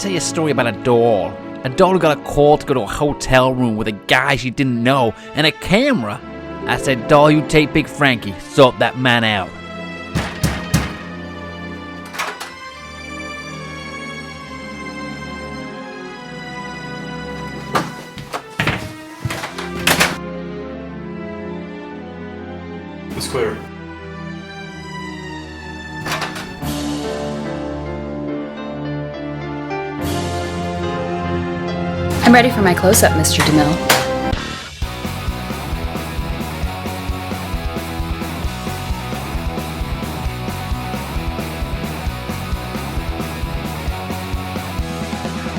tell you a story about a doll. A doll who got a call to go to a hotel room with a guy she didn't know and a camera. I said, doll, you take Big Frankie, sort that man out. It's clear. I'm ready for my close-up, Mr. DeMille.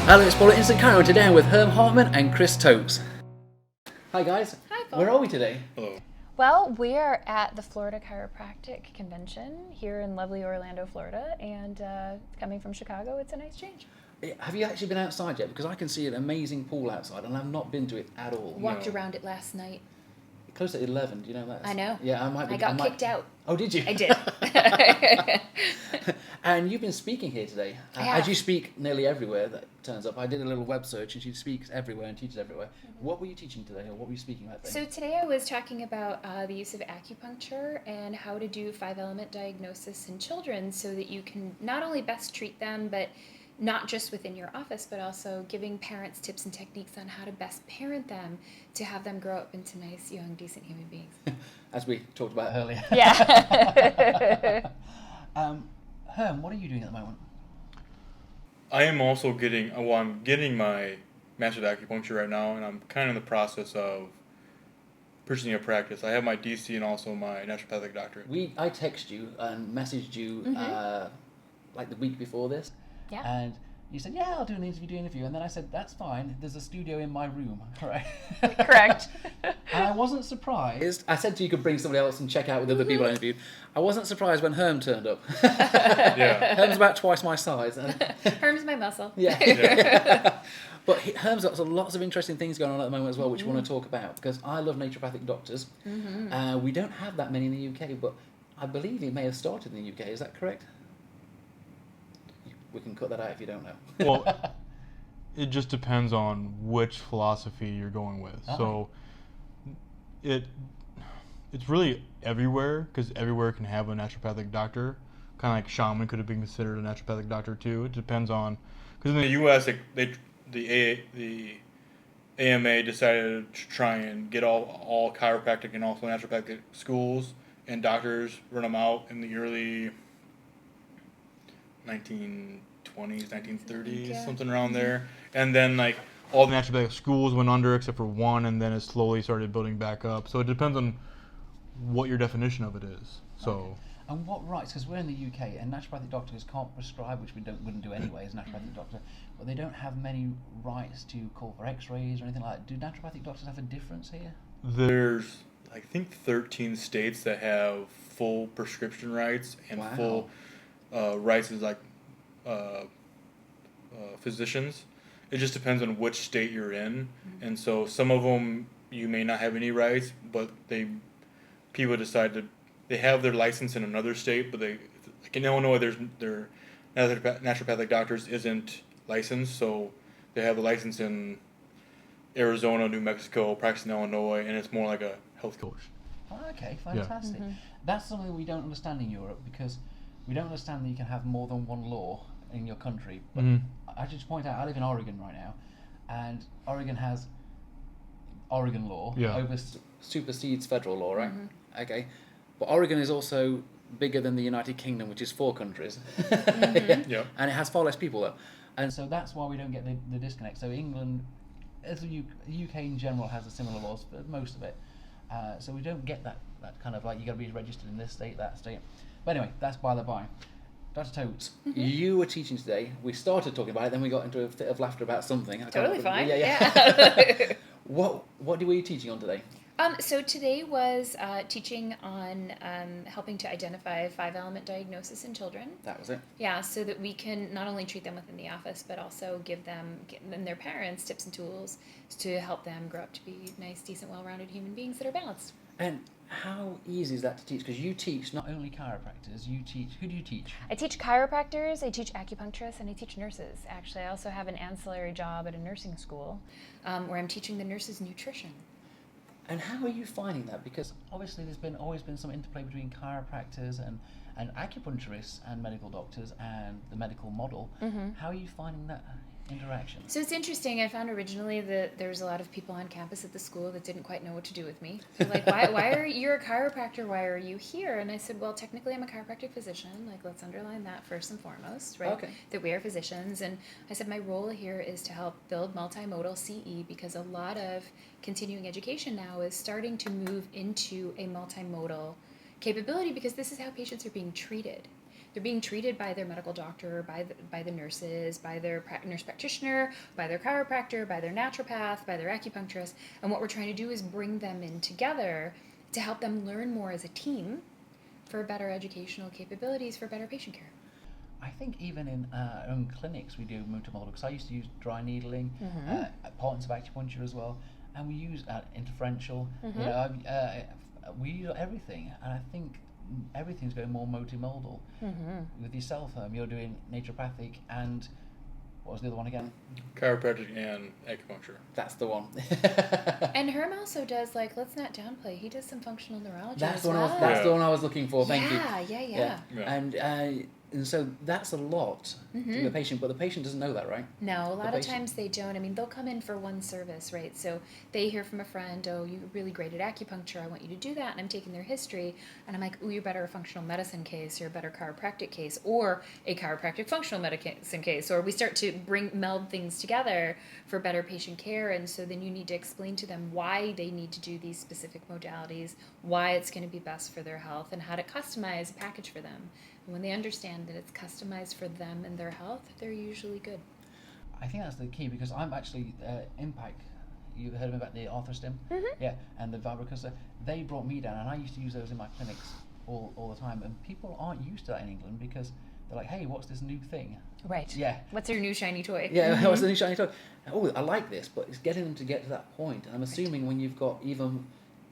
Hello, it's Paul at InstantChiro. Today I'm with Herm Hartman and Chris Totes. Hi guys. Hi, Paul. Where are we today? Hello. Well, we are at the Florida Chiropractic Convention here in lovely Orlando, Florida, and coming from Chicago, it's a nice change. Have you actually been outside yet? Because I can see an amazing pool outside and I've not been to it at all. Walked around it last night. Close to 11, do you know that? I know. Yeah, I got kicked out. Oh, did you? I did. And you've been speaking here today. I have. As you speak nearly everywhere that turns up. I did a little web search and she speaks everywhere and teaches everywhere. Mm-hmm. What were you teaching today, or what were you speaking about today? So today I was talking about the use of acupuncture and how to do 5-element diagnosis in children so that you can not only best treat them, but not just within your office, but also giving parents tips and techniques on how to best parent them to have them grow up into nice, young, decent human beings. As we talked about earlier. Yeah. Herm, what are you doing at the moment? I am also getting, I'm getting my Master's of Acupuncture right now, and I'm kind of in the process of purchasing a practice. I have my DC and also my naturopathic doctorate. I texted you and messaged you like the week before this. Yeah. And you said, yeah, I'll do an interview. And then I said, that's fine. There's a studio in my room. Right? Correct. And I wasn't surprised. I said to you could bring somebody else and check out with other people I interviewed. I wasn't surprised when Herm turned up. Yeah. Herm's about twice my size. Herm's my muscle. Yeah. But Herm's got lots of interesting things going on at the moment as well, which we want to talk about, because I love naturopathic doctors. We don't have that many in the UK, but I believe it may have started in the UK. Is that correct? We can cut that out if you don't know. Well, it just depends on which philosophy you're going with. So it's really everywhere, because everywhere can have a naturopathic doctor. Kind of like shaman could have been considered a naturopathic doctor too. It depends on, because In the U.S., the AMA decided to try and get all chiropractic and also naturopathic schools and doctors, run them out in the early 1920s, 1930s, something around there. And then all the naturopathic schools went under except for one, and then it slowly started building back up. So it depends on what your definition of it is. So. Okay. And what rights? Because we're in the UK, and naturopathic doctors can't prescribe, which we wouldn't do anyway as a naturopathic doctor. But they don't have many rights to call for X-rays or anything like that. Do naturopathic doctors have a difference here? There's, I think, 13 states that have full prescription rights and full rights as physicians. It just depends on which state you're in, and so some of them you may not have any rights, but people decide to. They have their license in another state, but like in Illinois, their naturopathic doctors isn't licensed, so they have a license in Arizona, New Mexico, practice in Illinois, and it's more like a health coach. Oh, okay, fantastic. Yeah. That's something we don't understand in Europe, because we don't understand that you can have more than one law in your country. But I just point out, I live in Oregon right now, and Oregon has Oregon law supersedes federal law, right? Okay. But Oregon is also bigger than the United Kingdom, which is 4 countries. Yeah. And it has far less people, though. And so that's why we don't get the disconnect. So England, as the UK in general, has a similar laws for most of it. So we don't get that kind of you got to be registered in this state, that state. But anyway, that's by the by. Dr. Totes, you were teaching today. We started talking about it, then we got into a fit of laughter about something. Totally fine. Yeah. What were you teaching on today? So today was teaching on helping to identify 5-element diagnosis in children. That was it. Yeah, so that we can not only treat them within the office, but also give them and their parents tips and tools to help them grow up to be nice, decent, well-rounded human beings that are balanced. And how easy is that to teach? Because you teach not only chiropractors, you teach, who do you teach? I teach chiropractors, I teach acupuncturists, and I teach nurses. Actually, I also have an ancillary job at a nursing school where I'm teaching the nurses nutrition. And how are you finding that? Because obviously there's always been some interplay between chiropractors and acupuncturists and medical doctors and the medical model. How are you finding that interaction? So it's interesting. I found originally that there was a lot of people on campus at the school that didn't quite know what to do with me. They're like, why are you're a chiropractor? Why are you here? And I said, well, technically I'm a chiropractic physician. Like, let's underline that first and foremost, right? Okay. That we are physicians. And I said, my role here is to help build multimodal CE, because a lot of continuing education now is starting to move into a multimodal capability, because this is how patients are being treated. They're being treated by their medical doctor, by the nurses, by their nurse practitioner, by their chiropractor, by their naturopath, by their acupuncturist. And what we're trying to do is bring them in together to help them learn more as a team for better educational capabilities, for better patient care. I think even in our own clinics we do multimodal, because I used to use dry needling, parts of acupuncture as well, and we use interferential. You know, we use everything, and I think everything's going more multimodal. With yourself, you're doing naturopathic and what was the other one again? Chiropractic and acupuncture. That's the one. And Herm also does, like, let's not downplay, he does some functional neurology That's as the one. well. That's the one I was looking for. Thank you. Yeah. And so that's a lot to the patient, but the patient doesn't know that, right? No, a lot of times they don't. I mean, they'll come in for one service, right? So they hear from a friend, oh, you're really great at acupuncture, I want you to do that, and I'm taking their history, and I'm like, ooh, you're better a functional medicine case, you're a better chiropractic case, or a chiropractic functional medicine case, or we start to meld things together for better patient care, and so then you need to explain to them why they need to do these specific modalities, why it's going to be best for their health, and how to customize a package for them. And when they understand that it's customized for them and their health, they're usually good. I think that's the key, because I'm actually Impact. You heard about the arthro-stim? Yeah, and the vibrocursor. They brought me down, and I used to use those in my clinics all the time. And people aren't used to that in England, because they're like, hey, what's this new thing? Right. Yeah. What's your new shiny toy? Yeah, what's the new shiny toy? Oh, I like this, but it's getting them to get to that point. And I'm assuming when you've got even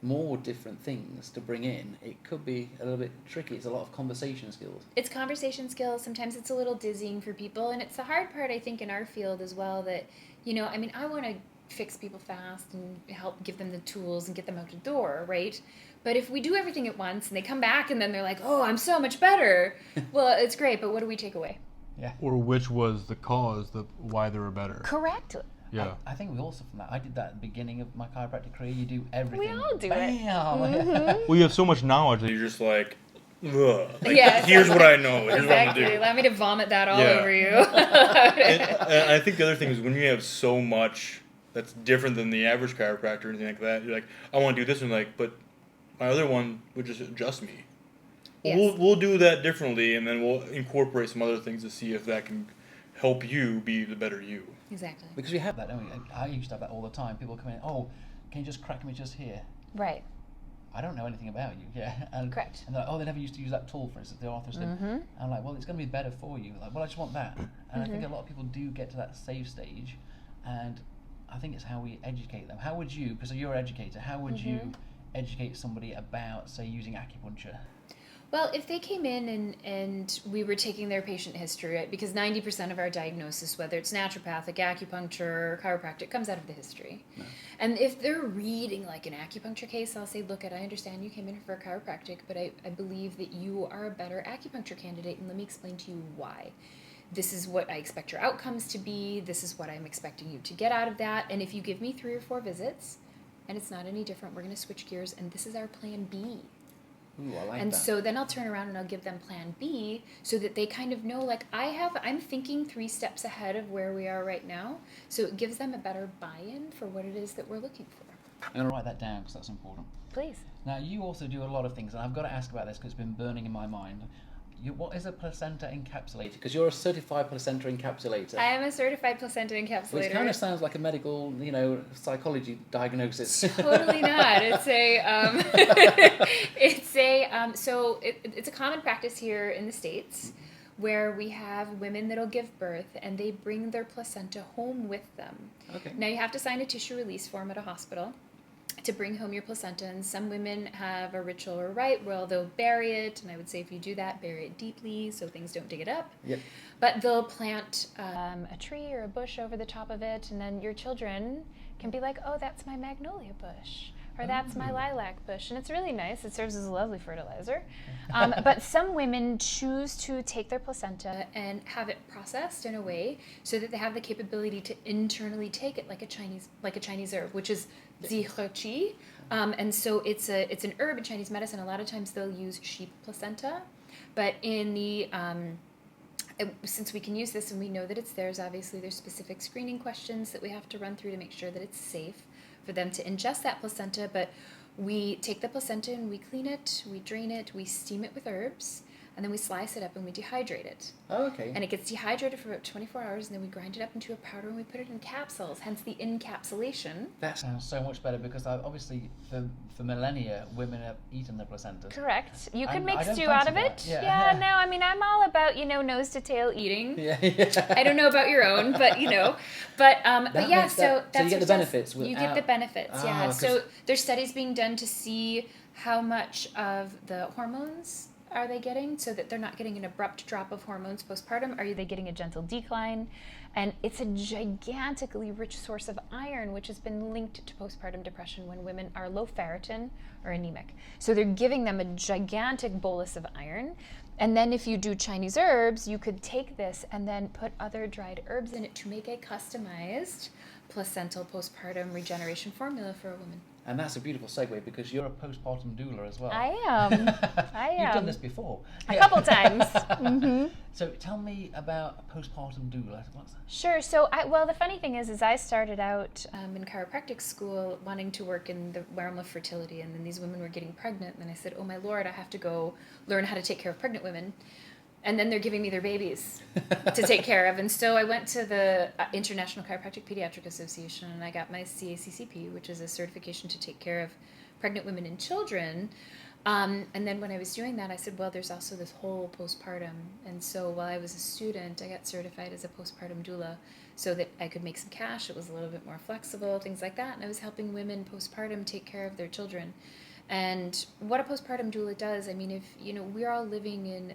more different things to bring in, it could be a little bit tricky. It's a lot of conversation skills. It's conversation skills. Sometimes it's a little dizzying for people, and it's the hard part, I think, in our field as well, that, you know, I mean, I want to fix people fast and help give them the tools and get them out the door, right? But if we do everything at once and they come back and then they're like, oh, I'm so much better, well, it's great, but what do we take away? Yeah. Or which was the cause, why they were better. Correct. Yeah. I think we also from that. I did that at the beginning of my chiropractic career. You do everything. We all do it. Well, you have so much knowledge that You're just like, ugh. Like, Yeah, here's what I know. Here's what I'm Exactly. gonna do. Allow me to vomit that all Yeah. over you. And I think the other thing is when you have so much that's different than the average chiropractor or anything like that, you're like, I want to do this, and like, but my other one would just adjust me. Yes. We'll do that differently, and then we'll incorporate some other things to see if that can help you be the better you. Exactly. Because we have that, don't we? I used to have that all the time. People come in, oh, can you just crack me just here? Right. I don't know anything about you. Yeah. And, Correct. And they're like, oh, they never used to use that tool, for instance, the arthro-stim. I'm like, well, it's going to be better for you. Like, well, I just want that. And I think a lot of people do get to that safe stage, and I think it's how we educate them. How would you, because you're an educator, how would you educate somebody about, say, using acupuncture? Well, if they came in and we were taking their patient history, right, because 90% of our diagnosis, whether it's naturopathic, acupuncture, chiropractic, comes out of the history. No. And if they're reading like an acupuncture case, I'll say, look, I understand you came in for a chiropractic, but I believe that you are a better acupuncture candidate, and let me explain to you why. This is what I expect your outcomes to be. This is what I'm expecting you to get out of that. And if you give me 3 or 4 visits, and it's not any different, we're going to switch gears, and this is our plan B. Ooh, I like and that. So then I'll turn around and I'll give them plan B so that they kind of know, like, I'm thinking 3 steps ahead of where we are right now. So it gives them a better buy-in for what it is that we're looking for. I'm going to write that down because that's important. Please. Now, you also do a lot of things, and I've got to ask about this because it's been burning in my mind. What is a placenta encapsulator? Because you're a certified placenta encapsulator. I am a certified placenta encapsulator. Which kind of sounds like a medical, psychology diagnosis. Totally not. It's it's a common practice here in the States where we have women that'll give birth and they bring their placenta home with them. Okay. Now you have to sign a tissue release form at a hospital. to bring home your placenta. And some women have a ritual or rite where they'll bury it, and I would say if you do that, bury it deeply so things don't dig it up. Yep. But they'll plant a tree or a bush over the top of it, and then your children can be like, oh, that's my magnolia bush, or that's my lilac bush. And it's really nice. It serves as a lovely fertilizer. But some women choose to take their placenta and have it processed in a way so that they have the capability to internally take it like a Chinese herb, which is ziheqi. And so it's an herb in Chinese medicine. A lot of times they'll use sheep placenta, but in the since we can use this and we know that it's theirs, obviously there's specific screening questions that we have to run through to make sure that it's safe for them to ingest that placenta. But we take the placenta and we clean it, we drain it, we steam it with herbs, and then we slice it up and we dehydrate it. Oh, okay. And it gets dehydrated for about 24 hours, and then we grind it up into a powder and we put it in capsules, hence the encapsulation. That sounds so much better because obviously for millennia, women have eaten their placenta. Correct. You could And make I don't stew out of fancy it. that. Yeah. No, I mean, I'm all about, nose to tail eating. Yeah. I don't know about your own, but but yeah, makes so that- that's so you get the benefits You get without- the benefits, yeah. 'cause- So there's studies being done to see how much of the hormones are they getting, so that they're not getting an abrupt drop of hormones postpartum. Are they getting a gentle decline? And it's a gigantically rich source of iron, which has been linked to postpartum depression when women are low ferritin or anemic. So they're giving them a gigantic bolus of iron. And then if you do Chinese herbs, you could take this and then put other dried herbs in it to make a customized placental postpartum regeneration formula for a woman. And that's a beautiful segue because you're a postpartum doula as well. I am. You've done this before. A couple times. Mm-hmm. So tell me about a postpartum doula. What's that? Sure. So, the funny thing is I started out in chiropractic school wanting to work in the realm of fertility, and then these women were getting pregnant, and I said, oh my Lord, I have to go learn how to take care of pregnant women. And then they're giving me their babies to take care of. And so I went to the International Chiropractic Pediatric Association, and I got my CACCP, which is a certification to take care of pregnant women and children. And then when I was doing that, I said, well, there's also this whole postpartum. And so while I was a student, I got certified as a postpartum doula so that I could make some cash. It was a little bit more flexible, things like that. And I was helping women postpartum take care of their children. And what a postpartum doula does, I mean, if, we're all living in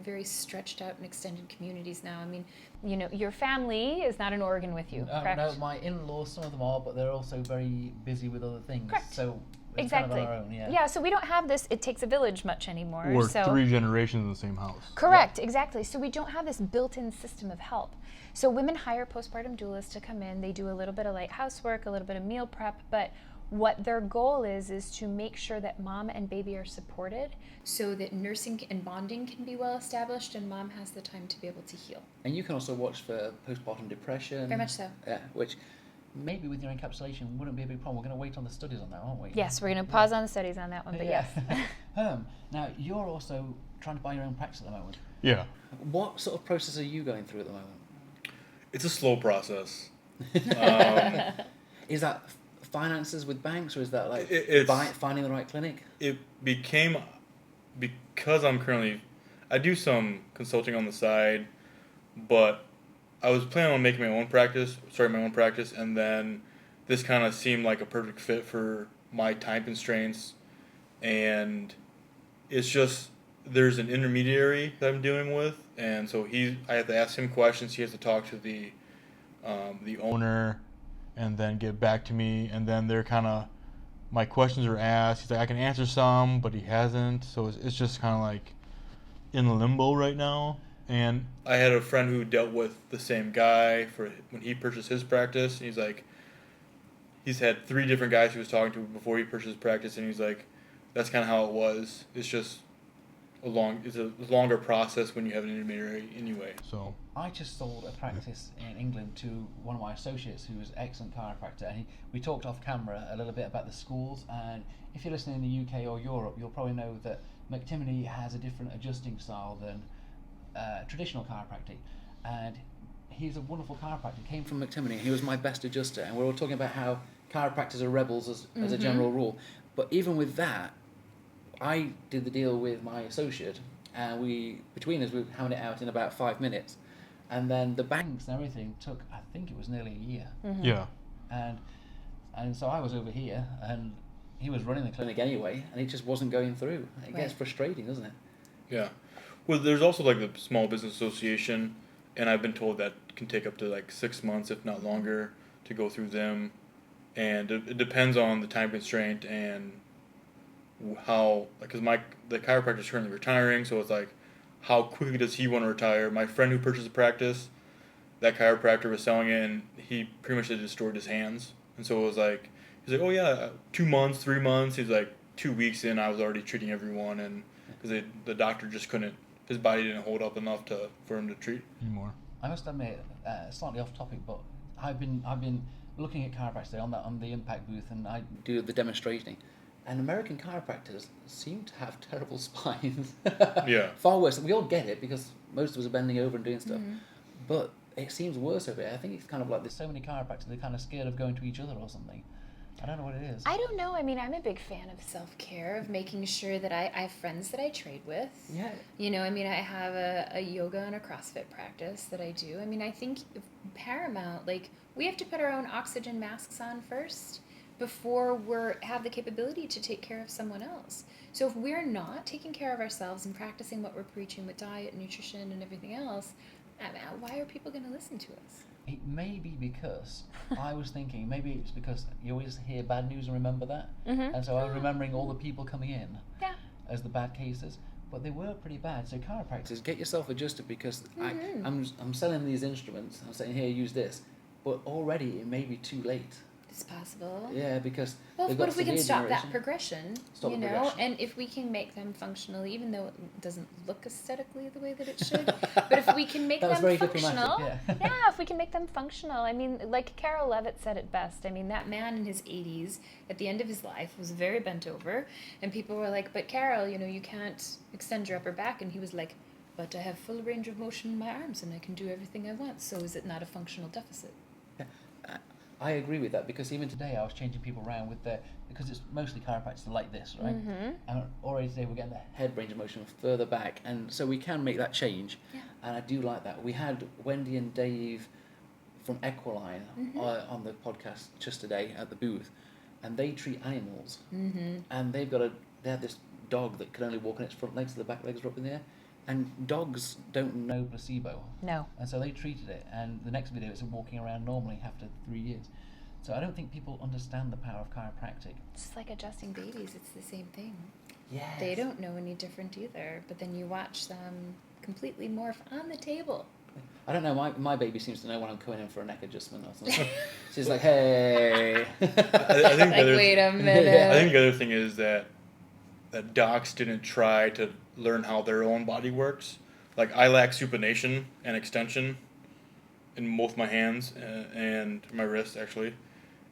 very stretched out and extended communities now. I mean, your family is not in Oregon with you, correct? No, my in-laws, some of them are, but they're also very busy with other things. Correct. So it's Exactly. kind of on our own, yeah. Yeah, so we don't have this, it takes a village much anymore. Or so 3 generations in the same house. Correct, exactly. So we don't have this built-in system of help. So women hire postpartum doulas to come in. They do a little bit of light housework, a little bit of meal prep, but what their goal is to make sure that mom and baby are supported so that nursing and bonding can be well established and mom has the time to be able to heal. And you can also watch for postpartum depression. Very much so. Yeah, which maybe with your encapsulation wouldn't be a big problem. We're going to wait on the studies on that, aren't we? Yes, we're going to pause on the studies on that one, but yes. Now, you're also trying to buy your own practice at the moment. Yeah. What sort of process are you going through at the moment? It's a slow process. Is that finances with banks, or is that like It's- finding the right clinic? It became, because I do some consulting on the side, but I was planning on making my own practice, starting my own practice, and then this kind of seemed like a perfect fit for my time constraints, and it's just, there's an intermediary that I'm dealing with, and so I have to ask him questions, he has to talk to the owner, And then get back to me, and then they're kind of, my questions are asked. He's like, I can answer some, but he hasn't. So it's just kind of like in limbo right now. And I had a friend who dealt with the same guy for when he purchased his practice. And he's like, he's had 3 different guys he was talking to before he purchased his practice, and he's like, that's kind of how it was. It's just it's a longer process when you have an intermediary anyway. so I just sold a practice in England to one of my associates who was an excellent chiropractor, and we talked off camera a little bit about the schools. And if you're listening in the UK or Europe, you'll probably know that McTimoney has a different adjusting style than traditional chiropractic, and he's a wonderful chiropractor. Came from McTimoney. He was my best adjuster, and we're all talking about how chiropractors are rebels as a general rule. But even with that, I did the deal with my associate, and between us we hammered it out in about 5 minutes, and then the banks and everything took, I think it was nearly a year. yeah. And And so I was over here, and he was running the clinic anyway, and it just wasn't going through. It gets frustrating, doesn't it? Yeah. Well, there's also like the Small Business Association, and I've been told that can take up to like 6 months, if not longer, to go through them. And it depends on the time constraint and how, because the chiropractor is currently retiring, so it's like, how quickly does he want to retire? My friend who purchased the practice, that chiropractor was selling it, and he pretty much had destroyed his hands. And so it was like, he's like, oh yeah, 2 months, 3 months. He's like, 2 weeks in, I was already treating everyone, and because the doctor just couldn't, his body didn't hold up enough for him to treat anymore. I must admit, slightly off topic, but I've been looking at chiropractors on the Impact booth, and I do the demonstrating, and American chiropractors seem to have terrible spines. Yeah. Far worse. We all get it because most of us are bending over and doing stuff, but it seems worse over here. I think it's kind of like there's so many chiropractors, they're kind of scared of going to each other or something. I don't know what it is. I don't know. I mean, I'm a big fan of self-care, of making sure that I have friends that I trade with. Yeah. You know, I mean, I have a yoga and a CrossFit practice that I do. I mean, I think paramount, like, we have to put our own oxygen masks on first before we have the capability to take care of someone else. So if we're not taking care of ourselves and practicing what we're preaching with diet, nutrition, and everything else, why are people going to listen to us? It may be because I was thinking, maybe it's because you always hear bad news and remember that. And so I was remembering all the people coming in as the bad cases. But they were pretty bad. So chiropractors, get yourself adjusted, because I'm selling these instruments. I'm saying, here, use this. But already it may be too late. It's possible. Yeah, because well, they've what got if we can severe stop degeneration. that progression? Stop you the know, progression. and if we can make them functional, even though it doesn't look aesthetically the way that it should, but if we can make That was them very functional, diplomatic, yeah, if we can make them functional. I mean, like Carol Levitt said it best. I mean, that man in his 80s, at the end of his life, was very bent over, and people were like, "But Carol, you know, you can't extend your upper back," and he was like, "But I have full range of motion in my arms, and I can do everything I want. So is it not a functional deficit?" I agree with that, because even today I was changing people around with because it's mostly chiropractors like this, right? And already today we're getting the head range of motion further back, and so we can make that change. Yeah. And I do like that. We had Wendy and Dave from Equiline on the podcast just today at the booth, and they treat animals, and they have this dog that can only walk on its front legs, so the back legs are up in the air. And dogs don't know placebo. No. And so they treated it, and the next video it's walking around normally after 3 years. So I don't think people understand the power of chiropractic. It's like adjusting babies. It's the same thing. Yes. They don't know any different either, but then you watch them completely morph on the table. I don't know, my baby seems to know when I'm coming in for a neck adjustment or something. She's like, hey. I think Like, wait a minute. I think the other thing is that docs didn't try to learn how their own body works. Like, I lack supination and extension in both my hands and my wrists, actually.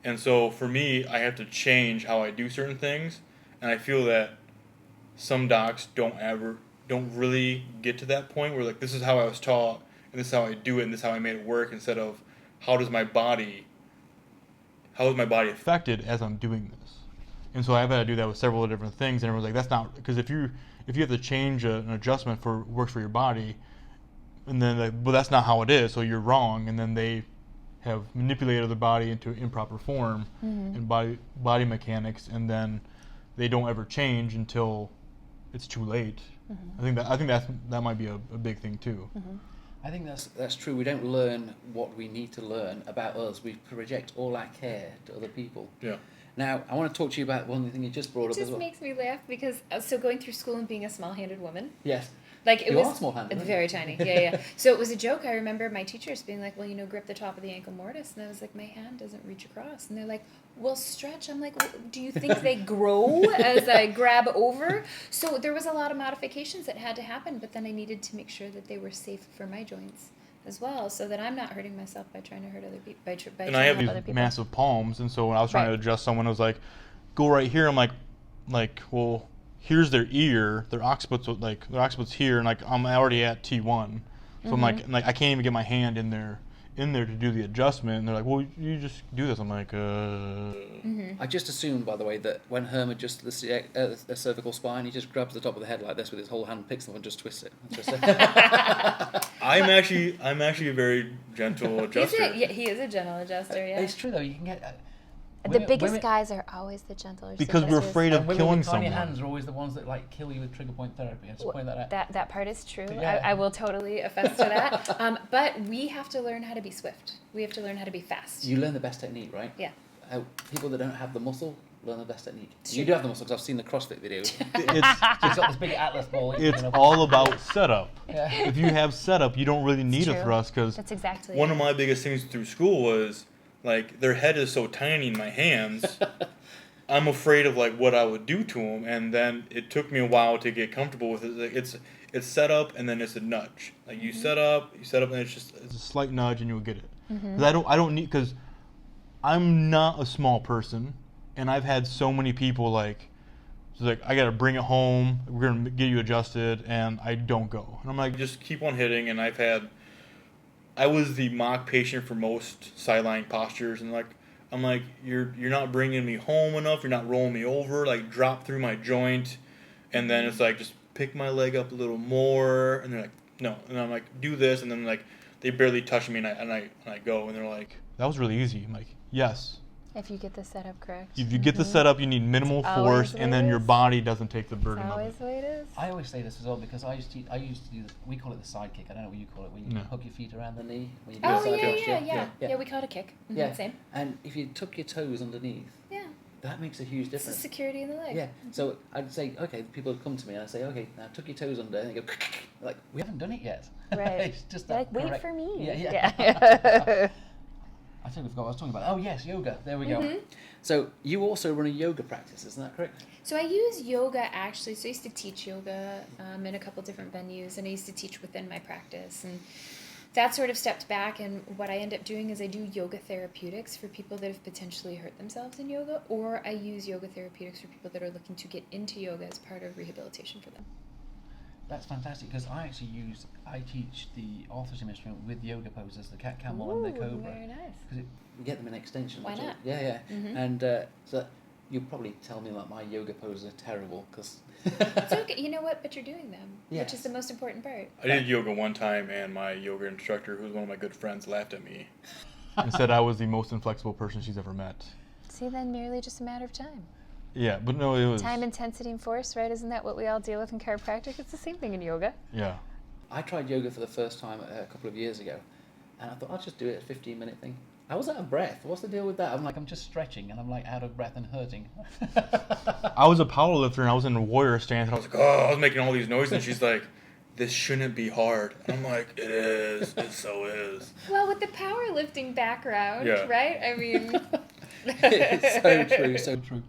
And so for me, I have to change how I do certain things, and I feel that some docs don't really get to that point where, like, this is how I was taught, and this is how I do it, and this is how I made it work, instead of how is my body affected. Affected as I'm doing this. And so I've had to do that with several different things, and everyone's like, that's not, because if you have to change an adjustment for works for your body, and then like, well, that's not how it is, so you're wrong, and then they have manipulated the body into improper form and body mechanics, and then they don't ever change until it's too late. I think that might be a big thing too. I think that's true. We don't learn what we need to learn about us. We project all our care to other people. Yeah. Now, I want to talk to you about one thing you just brought up It just as well. makes me laugh because, so going through school and being a small-handed woman, Yes. like it You was are small-handed, aren't you? very tiny. Yeah. So it was a joke. I remember my teachers being like, "Well, you know, grip the top of the ankle mortise," and I was like, "My hand doesn't reach across." And they're like, "Well, stretch." I'm like, "Do you think they grow as I grab over?" So there was a lot of modifications that had to happen, but then I needed to make sure that they were safe for my joints as well, so that I'm not hurting myself by trying to hurt other people. By And trying I have to help these other people. Massive palms, and so when I was trying Right. to adjust someone, it was like, go right here. I'm like, well, here's their ear, their occipit's here, and like I'm already at T1, so I'm like I can't even get my hand in there to do the adjustment. And they're like, well, you just do this. I'm like, I just assumed, by the way, that when Herm adjusts the cervical spine, he just grabs the top of the head like this with his whole hand, picks them, and just twists it. I'm actually a very gentle adjuster. He is a gentle adjuster, yeah. It's true though. You can get The biggest women- guys are always the gentler Because we're submissives. afraid of And women killing with tiny someone. hands are always the ones that like kill you with trigger point therapy. I just point that out. That part is true. Yeah. I will totally attest to that. But we have to learn how to be swift. We have to learn how to be fast. You learn the best technique, right? Yeah. People that don't have the muscle learn the best technique. It's You true. do have the muscle because I've seen the CrossFit videos. It's She's got this big atlas ball. it's all about setup. Yeah. If you have setup, you don't really need a true. thrust because That's exactly One it. of my biggest things through school was like their head is so tiny in my hands. I'm afraid of like what I would do to them, and then it took me a while to get comfortable with it. Like, it's set up and then it's a nudge. Like you set up, and it's just it's a slight nudge and you'll get it. Mm-hmm. Because I don't need because I'm not a small person, and I've had so many people like. It's like I gotta bring it home. We're gonna get you adjusted, and I don't go. And I'm like, just keep on hitting. And I was the mock patient for most sideline postures, and I'm like, you're not bringing me home enough. You're not rolling me over. Like drop through my joint, and then it's like just pick my leg up a little more, and they're like, no, and I'm like, do this, and then like they barely touch me, and I go, and they're like, that was really easy. I'm like, yes. If you get the setup correct. If you get the setup, you need minimal It's always force, the and way then it your is. body doesn't take the That's burden of always it. the way it is. I always say this as well because I used to do this. We call it the side kick. I don't know what you call it. When you No. hook your feet around the knee. When you do Oh, a side yeah, kick. yeah. Yeah. We call it a kick. Mhm, Yeah. Same. And if you tuck your toes underneath, Yeah. that makes a huge It's the difference. security in the leg. Yeah. So I'd say, okay, people would come to me and I say, okay, now tuck your toes under, and they go, like, we haven't done it yet. Right. It's just You're that like, wait correct- for me. Yeah. Yeah. I totally forgot what I was talking about. Oh yes, yoga. There we go. Mhm. So you also run a yoga practice, isn't that correct? So I use yoga actually. So I used to teach yoga in a couple different venues, and I used to teach within my practice. And that sort of stepped back, and what I end up doing is I do yoga therapeutics for people that have potentially hurt themselves in yoga, or I use yoga therapeutics for people that are looking to get into yoga as part of rehabilitation for them. That's fantastic because I teach the orthosis instrument with yoga poses, the cat camel and the cobra. Very nice. Because you get them in extension. Why so- not? Yeah. Mhm. And so you'll probably tell me that my yoga poses are terrible because. It's okay. You know what? But you're doing them, which Yes. is the most important part. I did yoga one time, and my yoga instructor, who's one of my good friends, laughed at me. And said I was the most inflexible person she's ever met. See, then merely just a matter of time. Yeah, but no, it was. Time, intensity, and force, right? Isn't that what we all deal with in chiropractic? It's the same thing in yoga. Yeah. I tried yoga for the first time a couple of years ago, and I thought I'll just do it a 15-minute thing. I was out of breath. What's the deal with that? I'm just stretching, and I'm like out of breath and hurting. I was a powerlifter and I was in a warrior stance. And I was like, oh, I was making all these noises, and she's like, this shouldn't be hard. And I'm like, it is. It so is. Well, with the powerlifting background, Yeah. right? I mean, It's so true, so true.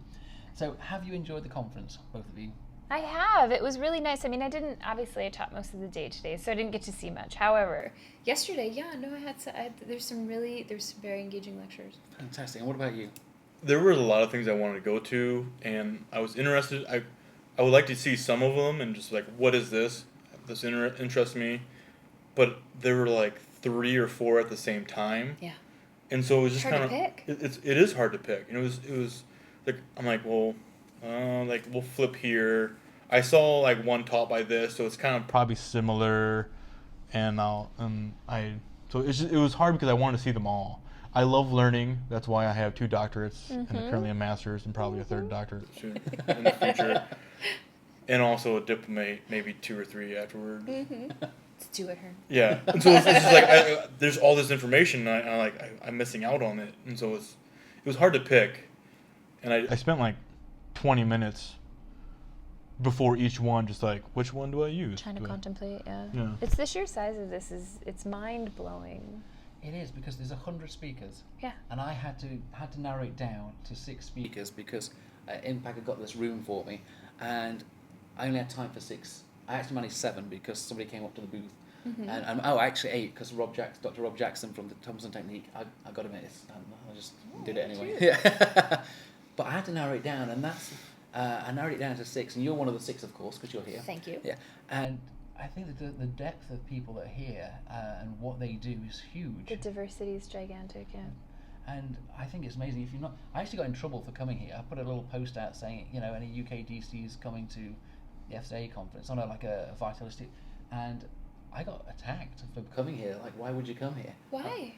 So, have you enjoyed the conference, both of you? I have. It was really nice. I mean, I taught most of the day today, so I didn't get to see much. However, yesterday, there's some very engaging lectures. Fantastic. And what about you? There were a lot of things I wanted to go to, and I was interested. I would like to see some of them and just like, what is this? This interests me. But there were like 3 or 4 at the same time. Yeah. And so it was just Hard kind to of pick. It is hard to pick. And it was like, I'm like, well, like we'll flip here. I saw like one taught by this, so it's kind of probably similar, and so it was hard because I wanted to see them all. I love learning. That's why I have 2 doctorates and currently a master's and probably a 3rd doctorate. soon in the future. And also a diplomate, maybe 2 or 3 afterward. Let's do it, her. Yeah, and so it's just like there's all this information, and I'm missing out on it, and so it was hard to pick. And I spent like 20 minutes before each one, just like, which one do I use? Trying to contemplate, yeah. Yeah. It's the sheer size of this it's mind blowing. It is because there's 100 speakers. Yeah. And I had to narrow it down to 6 speakers because Impact had got this room for me, and I only had time for 6. I actually managed 7 because somebody came up to the booth, and actually 8 because Dr. Rob Jackson from the Thompson Technique, I got him at it. I just did it anyway. Yeah. But I had to narrow it down, and I narrowed it down to 6, and you're one of the 6, of course, because you're here. Thank you. Yeah, and I think that the depth of people that are here and what they do is huge. The diversity is gigantic, yeah. And I think it's amazing. If you're not, I actually got in trouble for coming here. I put a little post out saying, any UK DCs coming to the FCA conference on like a vitalistic, and I got attacked for coming here. Like, why would you come here? Why?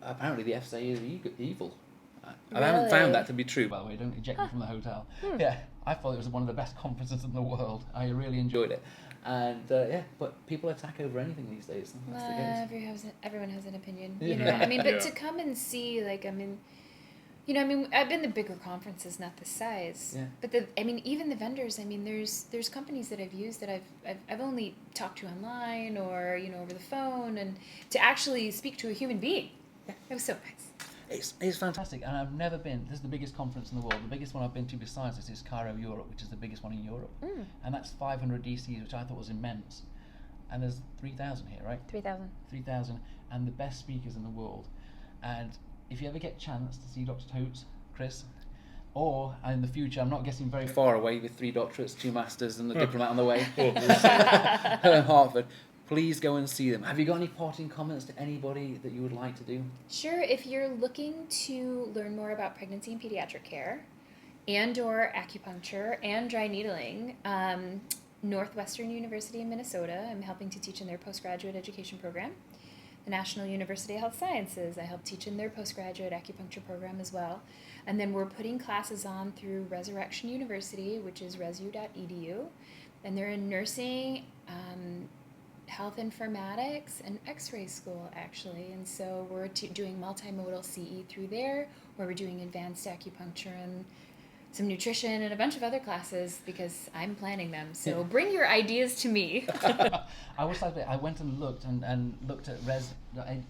Apparently the FCA is evil. I haven't Really? found that to be true, by the way. Don't eject me from the hotel. Yeah, I thought it was one of the best conferences in the world. I really enjoyed it. And but people attack over anything these days. That's the case. Everyone has an opinion, Yeah. you know. I mean, but Yeah. to come and see, like, I mean, you know, I mean, I've been to bigger conferences, not this size. Yeah. But even the vendors. I mean, there's companies that I've used that I've only talked to online or over the phone, and to actually speak to a human being, it was so nice. It's fantastic, and I've never been. This is the biggest conference in the world. The biggest one I've been to besides this is Cairo, Europe, which is the biggest one in Europe, and that's 500 DCs, which I thought was immense. And there's 3,000 here, right? 3,000. 3,000, and the best speakers in the world. And if you ever get a chance to see Dr. Totes, Chris, or in the future, I'm not guessing very far away with 3 doctorates, 2 masters, and the diplomat on the way, Hartford. Please go and see them. Have you got any parting comments to anybody that you would like to do? Sure, if you're looking to learn more about pregnancy and pediatric care, and/or acupuncture and dry needling, Northwestern University in Minnesota, I'm helping to teach in their postgraduate education program. The National University of Health Sciences, I help teach in their postgraduate acupuncture program as well. And then we're putting classes on through Resurrection University, which is resu.edu. And they're in nursing, health informatics, and x-ray school, actually. And so we're doing multimodal CE through there, where we're doing advanced acupuncture and some nutrition and a bunch of other classes because I'm planning them. So bring your ideas to me. I was like, I went and looked and looked at I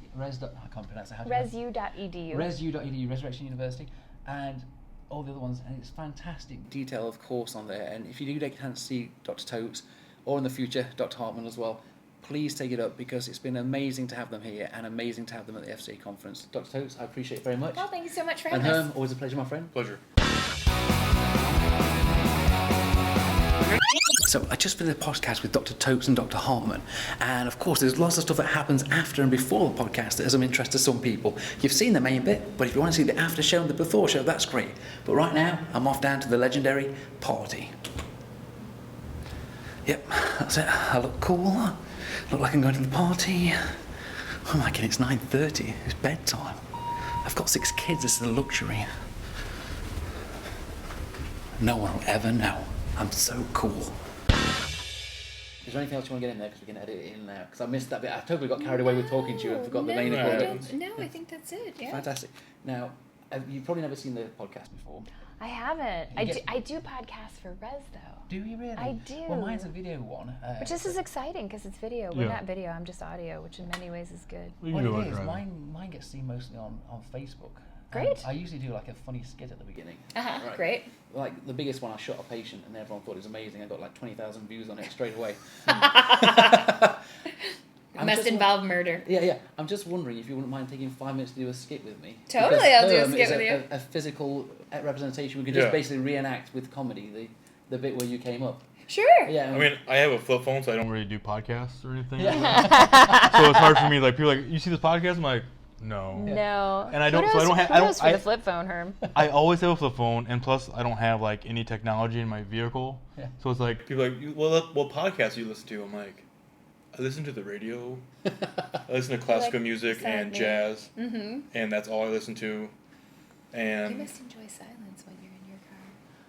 can't pronounce it. Resu.edu. Resu.edu, Resurrection University, and all the other ones, and it's fantastic detail, of course, on there. And if you do get a chance to see Dr. Totes, or in the future Dr. Hartman as well, please take it up, because it's been amazing to have them here and amazing to have them at the FCA conference. Dr. Totes, I appreciate it very much. Well, thank you so much for And having us. Herm, always a pleasure, my friend. Pleasure. So I just finished a podcast with Dr. Totes and Dr. Hartman, and of course there's lots of stuff that happens after and before the podcast that has some interest to some people. You've seen the main bit, but if you want to see the after show and the before show, that's great. But right now, I'm off down to the legendary party. Yep, that's it. I look cool. Look like I'm going to the party. Oh my god, it's 9:30. It's bedtime. I've got 6 kids. This is a luxury. No one will ever know. I'm so cool. Is there anything else you want to get in there? Because we can edit it in now. Because I missed that bit. I totally got carried away with talking to you and forgot the main important. No, I think that's it. Yeah. Fantastic. Now, you've probably never seen the podcast before. I haven't. You I do podcasts for Res, though. Do you really? I do. Well, mine's a video one. Which this is exciting because it's video. We're not video, I'm just audio, which in many ways is good. Well, it is. Mine gets seen mostly on Facebook. Great. I usually do like a funny skit at the beginning. Right. Great. Like the biggest one, I shot a patient and everyone thought it was amazing. I got like 20,000 views on it straight away. It must involve murder. Yeah. I'm just wondering if you wouldn't mind taking 5 minutes to do a skit with me. Totally, Because I'll do a Herm skit is with you. A physical representation. We could just basically reenact with comedy the bit where you came up. Sure. Yeah. I mean, I have a flip phone, so I I don't don't. really do podcasts or anything. Yeah. So it's hard for me. Like people are like, you see this podcast? I'm like, no. No. And I don't. Kudos, So I don't have. kudos for the flip phone, Herm. I always have a flip phone, and plus I don't have like any technology in my vehicle. Yeah. So it's like, People are like, what podcasts do you listen to? I'm like, I listen to the radio. I listen to classical music and sadly. jazz, Mm-hmm. and that's all I listen to. You And must enjoy silence when you're in your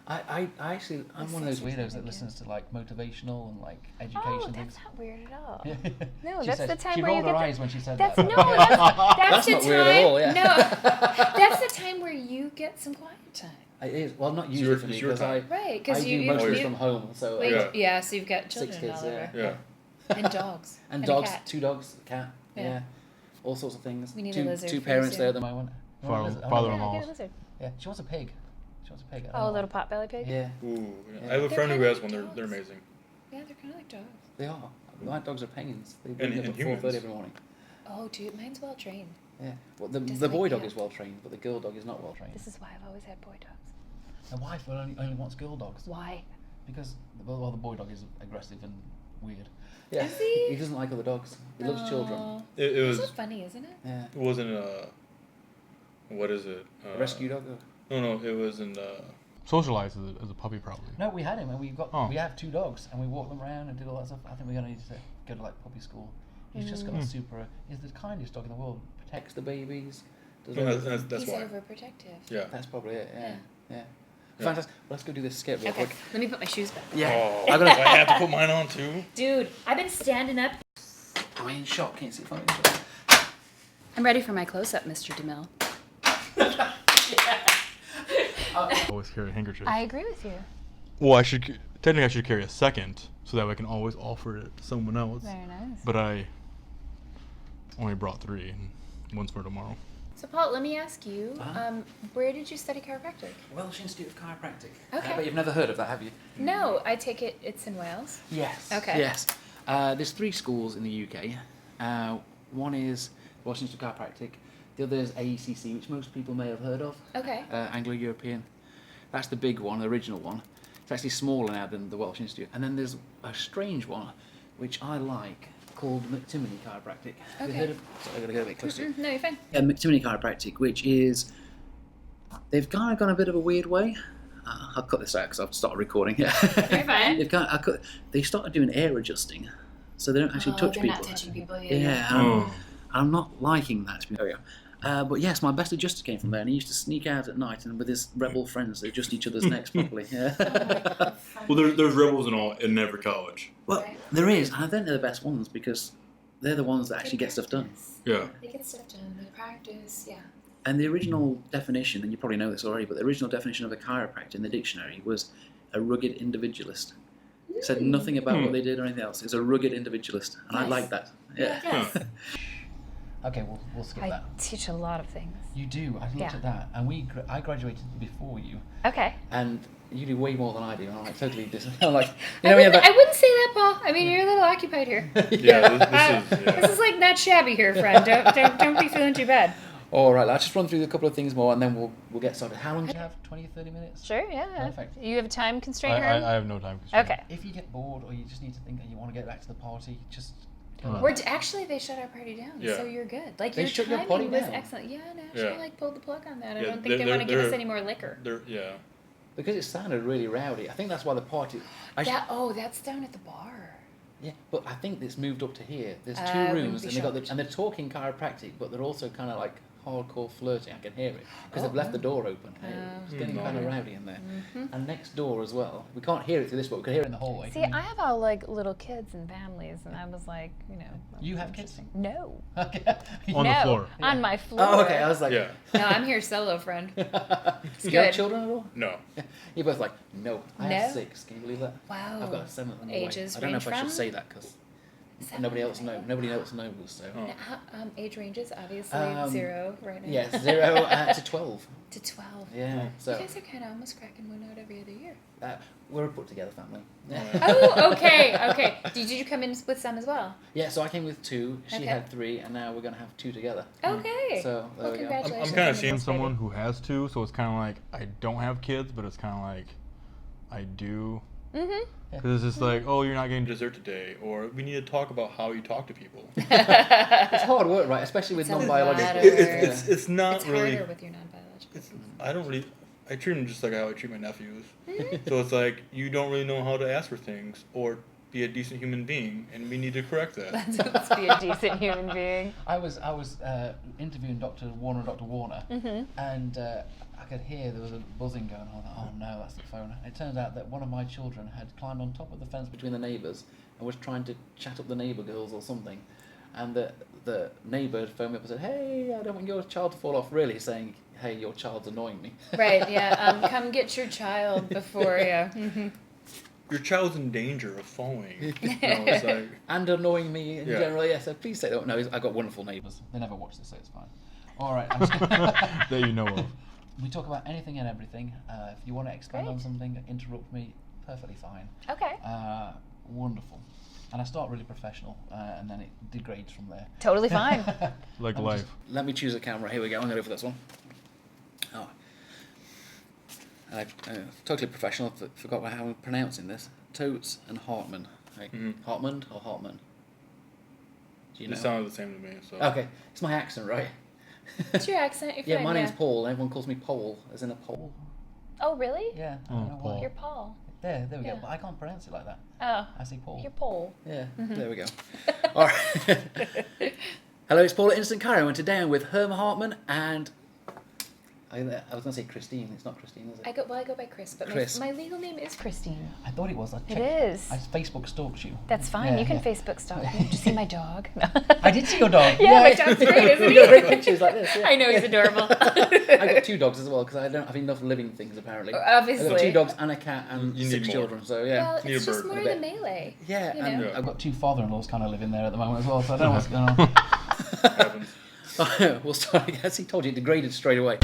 car. I actually, I'm one of those weirdos that listens to like motivational and like education Oh, things. that's not weird at all. Yeah. No, She that's said- the time she where you rolled her get the- eyes when she said That's that. no, that's That's the not time. weird at all, yeah. No, that's the time where you get some quiet time. It is. Well, not It's usually your- for me it's your because I time. Right, I because do you most of it you- from home. So Wait, Yeah. yeah, so you've got 6 children kids, all over. yeah. And dogs. and a dogs, cat. 2 dogs, a cat, Yeah. yeah, all sorts of things. We need a two, lizard 2 pretty parents soon. there at the moment. You want a lizard? Oh, no. father-in-law. Yeah, get a lizard. Yeah, she wants a pig. She wants a pig. I don't Oh, a know. little potbelly pig? Yeah, Ooh, yeah. Yeah. I have a They're friend who kinda has like one. They're dogs. amazing. Yeah, they're kind of like dogs. they are. My dogs are pains. They wake me up and at 4:30 humans. every morning. Oh, dude, mine's well trained. Yeah. Well, the Just boy like dog you. is well trained, but the girl dog is not well trained. This is why I've always had boy dogs. My wife only wants girl dogs Why? because well, the boy dog is aggressive and weird. Yeah. Is he? He doesn't like other dogs. He loves children. Aw. It It's was. so funny, isn't it? Yeah. It wasn't a. What is it? A rescue dog. No, it wasn't. socialized as a puppy probably. No, we had him, and Oh. we have 2 dogs, and we walked them around and did all that stuff. I think we're gonna need to go to like puppy school. He's just got a super. He's the kindest dog in the world. Protects the babies, That's He's why. overprotective. Yeah. That's probably it. Yeah. Yeah. Fantastic. Let's go do this skip real Okay, quick. let me put my shoes back. Yeah. Oh, I'm gonna. I have to put mine on too. Dude, I've been standing up. Am I in shock? Can you see if I'm in shock? I'm ready for my close-up, Mr. DeMille. Always carry a handkerchief. I agree with you. Well, I should carry a second, so that I can always offer it to someone else. Very nice. But I only brought 3, and one's for tomorrow. So, Paul, let me ask you, Uh-huh. where did you study chiropractic? Welsh Institute of Chiropractic. Okay. But you've never heard of that, have you? No, I take it it's in Wales. Yes. Okay. Yes. There's 3 schools in the UK. One is Welsh Institute of Chiropractic. The other is AECC, which most people may have heard of. Okay. Anglo-European. That's the big one, the original one. It's actually smaller now than the Welsh Institute. And then there's a strange one, which I like, called McTimoney Chiropractic. Have you Okay. heard of? Sorry, I gotta go a bit closer. No, you're fine. Yeah, McTimoney Chiropractic, which is, they've kind of gone a bit of a weird way. I'll cut this out because I've started recording. You're fine. They started doing air adjusting, so they don't actually touch they're people. not touching people. Yeah, I'm not liking that. There we go. But yes, my best adjuster came from there, and he used to sneak out at night and with his rebel friends, they adjust each other's necks properly. Yeah. Well, there's rebels and all in every college. Well, there is, and I think they're the best ones because they're the ones that actually get stuff done. Yeah. They get stuff done. They practice. Yeah. And the original definition, and you probably know this already, but the original definition of a chiropractor in the dictionary was a rugged individualist. It said nothing about what they did or anything else. It's a rugged individualist, and I Nice. like that. Yeah. Yes. Okay, we'll skip I that. teach a lot of things. You do. I looked Yeah. at that, and I graduated before you, Okay. and you do way more than I do. And I'm like totally different. I'm like, I wouldn't say that, Paul. I mean, you're a little occupied here. Yeah, this is. This is like not shabby here, friend. Don't be feeling too bad. All right, I'll just run through a couple of things more, and then we'll get started. How long do you have? 20, 30 minutes? Sure, yeah. Perfect. You have a time constraint, I Herb? have no time constraint. Okay. If you get bored or you just need to think and you want to get back to the party, just Actually, they shut our party down, Yeah. so you're good. Like, They your shut your timing party was down? excellent. Yeah, and actually, Yeah. like, pulled the plug on that. I Yeah, don't think they want to give us any more liquor. Yeah. because it sounded really rowdy. I think that's why the party. That's down at the bar. Yeah, but I think it's moved up to here. There's 2 I wouldn't rooms, be and they got shocked. and they're talking chiropractic, but they're also kind of like hardcore flirting. I can hear it because they've left the door open. It's getting kind of rowdy in there. And next door as well. We can't hear it through this, but we can hear it in the hallway. See, I have all like little kids and families, and I was like, You have kids? No. Okay. On the floor. On my floor. Oh, okay. I was like, Yeah. No, I'm here solo, friend. you good. have children at all? No. You're both like, no. I have No? 6. Can you believe that? Wow. I've got a 7th on the way. Ages I don't know if range I should from? say that because 7 nobody else to 8. Nobody else knows. So. Oh. Age ranges, obviously, 0 right now. Yes, 0 to 12. To 12. Yeah. You So guys are kind of almost cracking one out every other year. we're a put together family. Oh, okay. Did you come in with some as well? Yeah. So I came with 2. She Okay. had 3, and now we're gonna have 2 together. Okay. So there well, we go. congratulations. I'm kinda on seeing your Seeing baby. someone who has 2, so it's kind of like I don't have kids, but it's kind of like I do. Mm-hmm. Because it's just like, oh, you're not getting Dessert today, or we need to talk about how you talk to people. It's hard work, right? Especially with It's a non-biological. lot of work. It's not It's really. harder with your non-biological. I treat them just like how I treat my nephews. So it's like you don't really know how to ask for things or be a decent human being, and we need to correct that. Let's be a decent human being. I was interviewing Dr. Warner and Dr. Warner, and I could hear there was a buzzing going on. Oh no, that's the phone. And it turns out that one of my children had climbed on top of the fence between the neighbours and was trying to chat up the neighbour girls or something. And the neighbour phoned me up and said, "Hey, I don't want your child to fall off." Really saying, "Hey, your child's annoying me." Right, yeah. Come get your child before, yeah. Your child's in danger of falling. It's like, And annoying me in Yeah. general. Yeah, so please say that. No, I got wonderful neighbours. They never watch this, so it's fine. All right. that you know of. We talk about anything and everything. If you want to expand on Great. something, interrupt me. Perfectly fine. Okay. Wonderful. And I start really professional, and then it degrades from there. Totally fine. Like Let me life. just- let me choose a camera. Here we go. I'm going to go for this one. Oh. Totally professional. Forgot how I'm pronouncing this. Totes and Hartman. Hey, Hartman or Hartman? Do you know? it sounded the same to me. So. Okay. It's my accent, right? What's your accent? You're Yeah, fine, my name's Paul. Everyone calls me Pole, as in a pole. Oh, really? Yeah. I Oh, don't know why. Paul. You're Paul. There we Yeah. go. But I can't pronounce it like that. Oh, I say Paul. you're Paul. Yeah, there we go. All right. Hello, it's Paul at InstantChiro, and today I'm with Herman Hartman and... I was going to say Christine. It's not Christine, is it? I go by Chris, but Chris. my legal name is Christine. I thought it was. I It checked. is. I Facebook stalked you. That's fine. Yeah, You can yeah. Facebook stalk me. Did you see my dog? I did see your dog. Yeah, my dog's great, isn't You've got he? great pictures like this. Yeah. I know, he's adorable. I've got 2 dogs as well because I don't have enough living things apparently. Obviously. I've got 2 dogs and a cat and You 6 need more. children. So yeah. Well, Need a it's just bird. more A the bit. melee. Yeah, you and know. I've got 2 father-in-laws kind of living there at the moment as well. So I don't know what's going on. Happens. We'll start. As he told you, it degraded straight away.